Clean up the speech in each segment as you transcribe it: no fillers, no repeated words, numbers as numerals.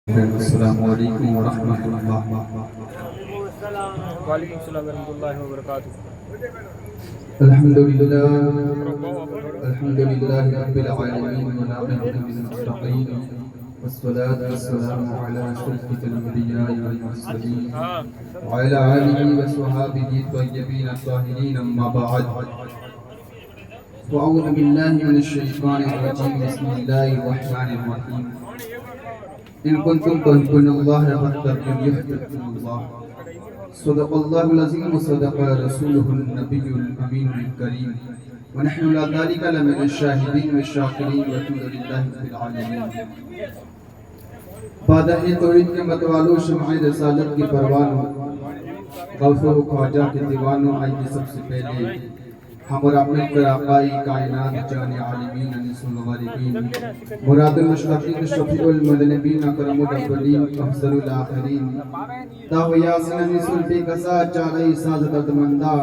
السلام علیکم ورحمۃ اللہ۔ وعلیکم السلام ورحمۃ اللہ وبرکاتہ۔ الحمد للہ رب العالمین والعاقبۃ للمتقین والصلاة والسلام علی اشرف الانبیاء والمرسلین وعلی آلہ وصحبہ الطیبین الطاہرین، اما بعد فاعوذ باللہ من الشیطان الرجیم، بسم اللہ الرحمن الرحیم۔ ان کنتم تحبون اللہ فاتبعونی یحببکم اللہ، صدق اللہ العظیم وصدق رسولہ النبی الامین الکریم، ونحن لا ذلك لمن الشاہدین والشاکرین والحمد للہ رب العالمین۔ بادہ توحید کے متوالو، شمع رسالت کی پروانوں، غوث و خواجہ کے دیوانوں، آئیے سب سے پہلے ہم اور اپنے پر آقائی کائنات جان عالمین انیس الغالبین مراد المشتقین شفیع المذنبین اکرم الاولین افضل الاخرین تاہو یاسین انیس الفی قصا چارئی ساز دردمندہ،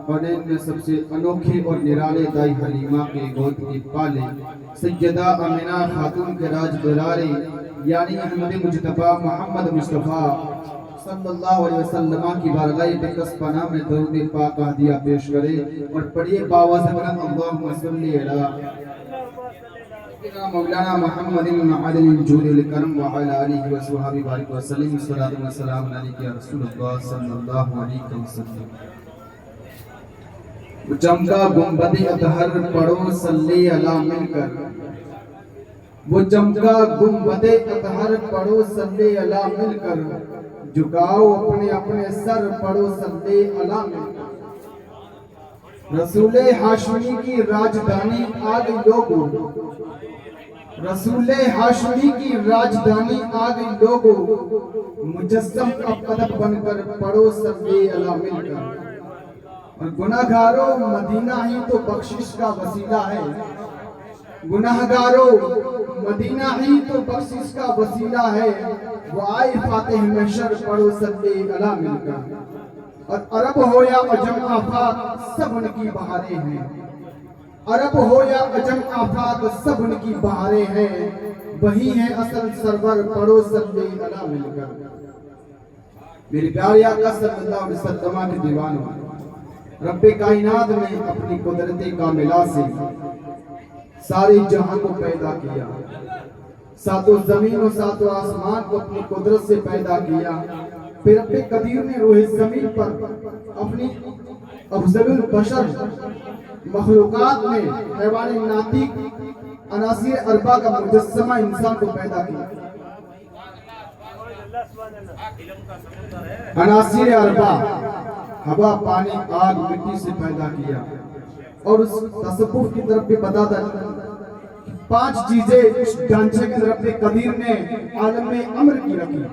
اور ان میں سب سے انوکھے اور نرالے دائی حلیمہ کے گود کی پالے سیدہ امینہ خاتون کے راج دلارے، یعنی احمد مجتبی محمد مصطفیٰ صلی اللہ علیہ وسلم کی بارگاہ بکس پناہ میں درود پاک ہدیہ پیش کرے اور پڑھیے باوازِ بلند اللہم صلی علی مولانا محمد معدن الجود الکرم وعلی آلہ وصحبہ بارک وسلم، صلاۃ والسلام علیک یا رسول اللہ صلی اللہ علیہ وسلم۔ چمکا گنبد اطہر پڑھو صلی علی مل کر، وہ چمکا گنبد اطہر پڑھو صلی علی مل کر، جھکاؤ اپنے اپنے سر پڑھو صلی علی مل کر۔ رسول ہاشمی کی راجدھانی آ گئی لوگو، رسول ہاشمی کی راجدھانی آ گئی لوگو، مجسم اب ادب بن کر پڑھو صلی علی مل کر۔ اور گناہگارو مدینہ ہی تو بخشش کا وسیلہ ہے، گناہگارو مدینہ ہی تو بخشش کا وسیلہ ہے، وہ آئے فاتح محشر پڑھو صلی علی مل کر۔ اور عرب ہو یا عجم آفات سب ان کی بہاریں ہیں، عرب ہو یا عجم آفات سب ان کی بہاریں ہیں، وہی ہے اصل سرور پڑھو صلی علی مل کر۔ میرے پیارے آقا صلی اللہ علیہ وسلم کے دیوانوں، رب کائنات نے اپنی قدرت کاملہ سے ساری جہاں کو پیدا کیا، ساتوں زمین و ساتوں آسمان کو اپنی قدرت سے پیدا کیا، پھر رب قدیر نے روح زمین پر اپنی افضل البشر مخلوقات میں حیوان ناطق عناصر اربع کا مجسمہ انسان کو پیدا کیا۔ عناصر اربع ہوا، پانی، آگ، مٹی سے پیدا کیا، اور اس تصوف کی طرف بھی بتاتا ہے 5 چیزیں اس ڈھانچے کے رب قدیر نے عالم امر کی رکھی۔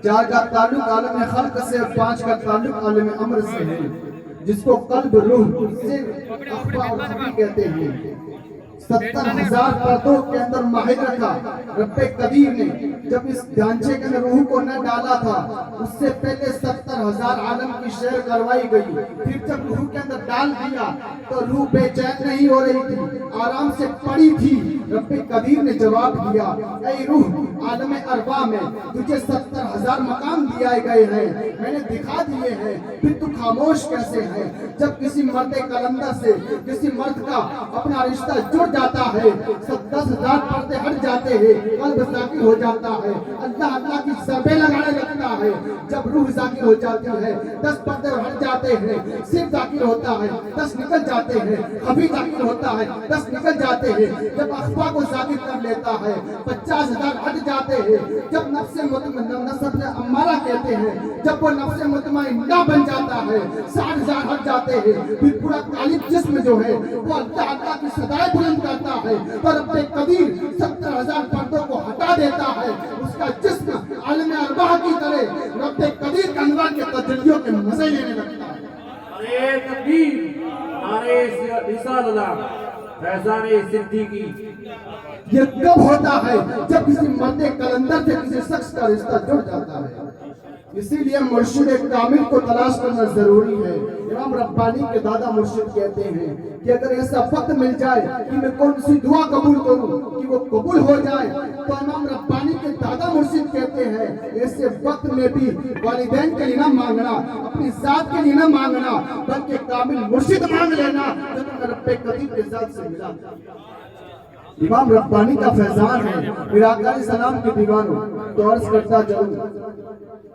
4 کا تعلق عالم خلق سے، 5 کا تعلق عالم امر سے ہے، جس کو قلب، روح، سر، اخفا اور خفی کہتے ہیں۔ 70,000 پردوں کے اندر ماہر رکھا رب قدیر نے۔ جب اس ڈھانچے کے اندر روح کو نہ ڈالا تھا، اس سے پہلے 70,000 عالم کی شعر کروائی گئی، پھر جب روح کے اندر ڈال دیا تو روح بے چین نہیں ہو رہی تھی، آرام سے پڑی تھی۔ رب قدیر نے جواب دیا، اے روح، عالم ارواح میں تجھے 70,000 مقام دیے گئے ہیں، میں نے دکھا دیے ہیں، پھر تو خاموش کیسے ہے؟ جب کسی مرد کلندر سے کسی مرد کا اپنا رشتہ جڑ جاتا ہے، 10,000 پردے ہٹ جاتے ہیں، قلب ذاکر ہو جاتا ہے، اللہ اللہ کی ضربیں لگانے لگتا ہے۔ جب روح ذاکر ہو جاتی ہے، 10 پردے ہٹ جاتے ہیں، صرف ذاکر ہوتا ہے، 10 نکل جاتے ہیں، خفی ذاکر ہوتا ہے، 10 نکل جاتے ہیں۔ جب اخفا کو ذاکر کر لیتا ہے، 50,000 ہٹ جاتے ہیں۔ جب نفس امارہ کہتے ہیں، جب وہ نفس مطمئنہ بن جاتا ہے، 60,000 ہٹ جاتے ہیں، پھر پورا غالب جسم جو ہے وہ اللہ اللہ کی صدائیں بلند کرتا ہے، تو رب قدیر 70,000 پردوں کو ہٹا دیتا ہے، اس کا جسم عالم ارواح کی طرح رب قدیر کے انوار کے تجلیوں کے مزے لینے لگتا ہے۔ نعرہ تکبیر، نعرہ رسالت، فیضان صدیقی۔ یہ کب ہوتا ہے؟ جب کسی مرد کلندر سے کسی شخص کا رشتہ جڑ جاتا ہے۔ اسی لیے مرشد کامل کو تلاش کرنا ضروری ہے۔ امام ربانی کے دادا مرشد کہتے ہیں کہ اگر ایسا وقت مل جائے کہ میں کون سی دعا قبول کروں کہ وہ قبول ہو جائے، تو امام ربانی کے دادا مرشد سکتے ہیں، ایسے وقت میں بھی والدین کے لیے نہ مانگنا، اپنی ذات کے لیے نہ مانگنا، بلکہ کامل مرشد مانگ لینا جو تمہیں رب قدیر کے ذات سے ملا۔ امام ربانی کا فیضان ہے، میرا آقا علیہ السلام کے دیوانوں، تو عرض کرتا جاؤں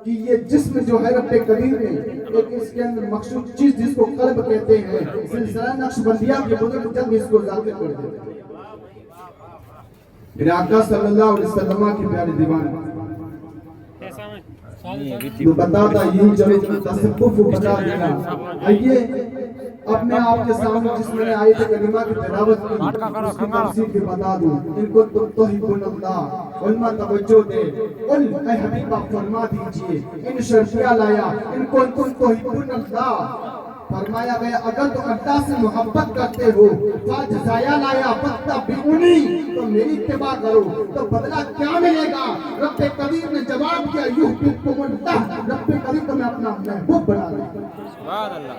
کہ یہ جسم جو ہے رب قدیر نے ایک اس کے اندر مخصوص چیز جس کو قلب کہتے ہیں، سلسلہ نقشبندیہ کے بزرگ جلد اس کو ذاکر کر دیتے ہیں۔ میرے آقا صلی اللہ علیہ وسلم کی پیارے دیوان تو بتاتا یوں چلو تصوف بتا دینا۔ آئیے اپنے آپ کے سامنے جس میں نے آیت کریمہ کی تلاوت کی اس کی تفسیر بھی بتا دوں۔ ان کو تحبون اللہ، علماء توجہ دے، اے حبیب آپ فرما دیجئے ان شرطیہ لایا ان کو تحبون اللہ، فرمایا گیا اگر تو اللہ سے محبت کرتے ہو فاجزایا لایا فتبعونی، تو میری اتباع کرو تو بدلہ کیا ملے گا؟ رب قدیر نے جواب دیا یحببکم اللہ، رب قدیر تمہیں اپنا محبوب بنا لے۔ سبحان اللہ۔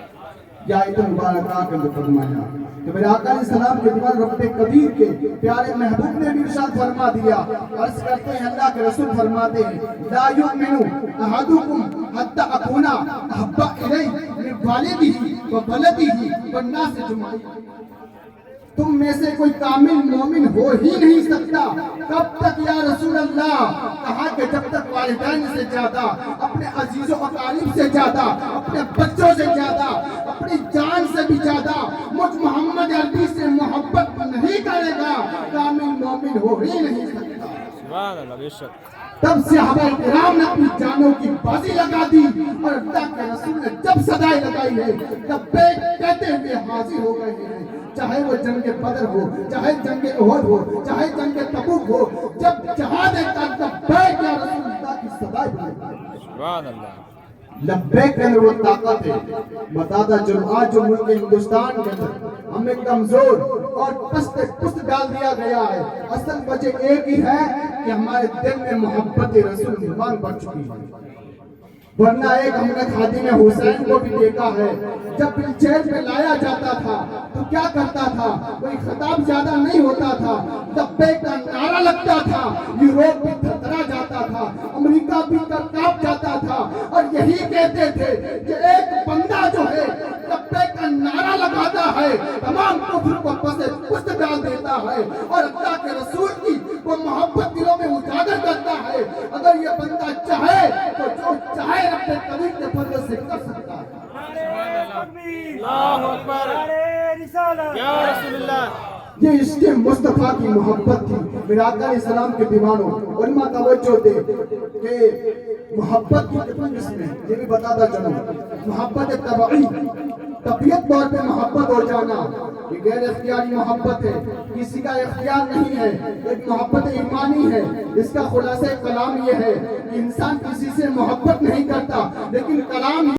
یا آیت مبارکہ کے فرمایا کہ میرے آقا علیہ السلام کے دیوان رب قدیر کے پیارے محبوب نے بھی ارشاد فرما دیا، عرض کرتے ہیں اللہ کے رسول فرماتے ہیں لا یؤمن احدکم حتی اکون احب الیہ من والدہ وولدہ والناس اجمعین، تم میں سے کوئی کامل مومن ہو ہی نہیں سکتا۔ کب تک یا رسول اللہ؟ کہا کہ جب تک والدین سے زیادہ، اپنے عزیز و اقارب سے زیادہ، اپنے بچوں سے زیادہ، اپنی جان سے بھی زیادہ مجھ محمد عربی سے محبت نہیں کرے گا، کامل مومن ہو ہی نہیں سکتا۔ سبحان اللہ، بے شک۔ تب صحابہ کرام نے اپنی جانوں کی بازی لگا دی اور اللہ کے رسول نے جب صدائے لگائی ہے لبیک کہتے ہوئے حاضر ہو گئے ہیں، چاہے وہ جنگ بدر ہو، چاہے جنگ احد ہو، چاہے جنگ تبوک ہو، جب جہاد کا لبیک یا رسول اللہ کی صدائے بلند۔ سبحان اللہ۔ لبیک کے اندر وہ طاقت ہے۔ بتاتا چلو آج جو ملک ہندوستان کے اندر ہمیں کمزور اور پست ڈال دیا گیا ہے، اصل وجہ ایک ہی ہے کہ ہمارے دل میں محبت رسول ایمان بڑھ چکی ہے۔ ورنہ ایک ہم نے خادم حسین کو بھی دیکھا ہے، جب ویلچیئر پہ لایا جاتا تھا تو کیا کرتا تھا؟ کوئی خطاب زیادہ نہیں ہوتا تھا، لبیک کا نعرہ لگتا تھا، یوروپ بھی تھرتھرا جاتا تھا، امریکہ بھی کانپ جاتا تھا، اور یہی کہتے تھے کہ ایک بندہ جو ہے لبیک کا نعرہ لگاتا ہے تمام کفر کو پست ڈال دیتا ہے، اور اللہ کے رسول کی وہ محبت دلوں میں اجاگر کرتا ہے۔ اگر یہ بندہ چاہے تو جو چاہے اپنے قریب کے فضل سے کر سکتا ہے۔ اللہ اکبر، یا رسول اللہ۔ یہ عشق مصطفیٰ کی محبت تھی۔ میرے آقا علیہ السلام کے دیوانوں، علماء توجہ دے کہ محبت کی کتنی قسمیں ہیں، یہ بھی بتاتا چلوں۔ محبت طبعی، طبیعت طور پہ محبت ہو جانا، یہ غیر اختیاری محبت ہے، کسی کا اختیار نہیں ہے، ایک محبت ایمانی ہے۔ اس کا خلاصہ کلام یہ ہے کہ انسان کسی سے محبت نہیں کرتا، لیکن کلام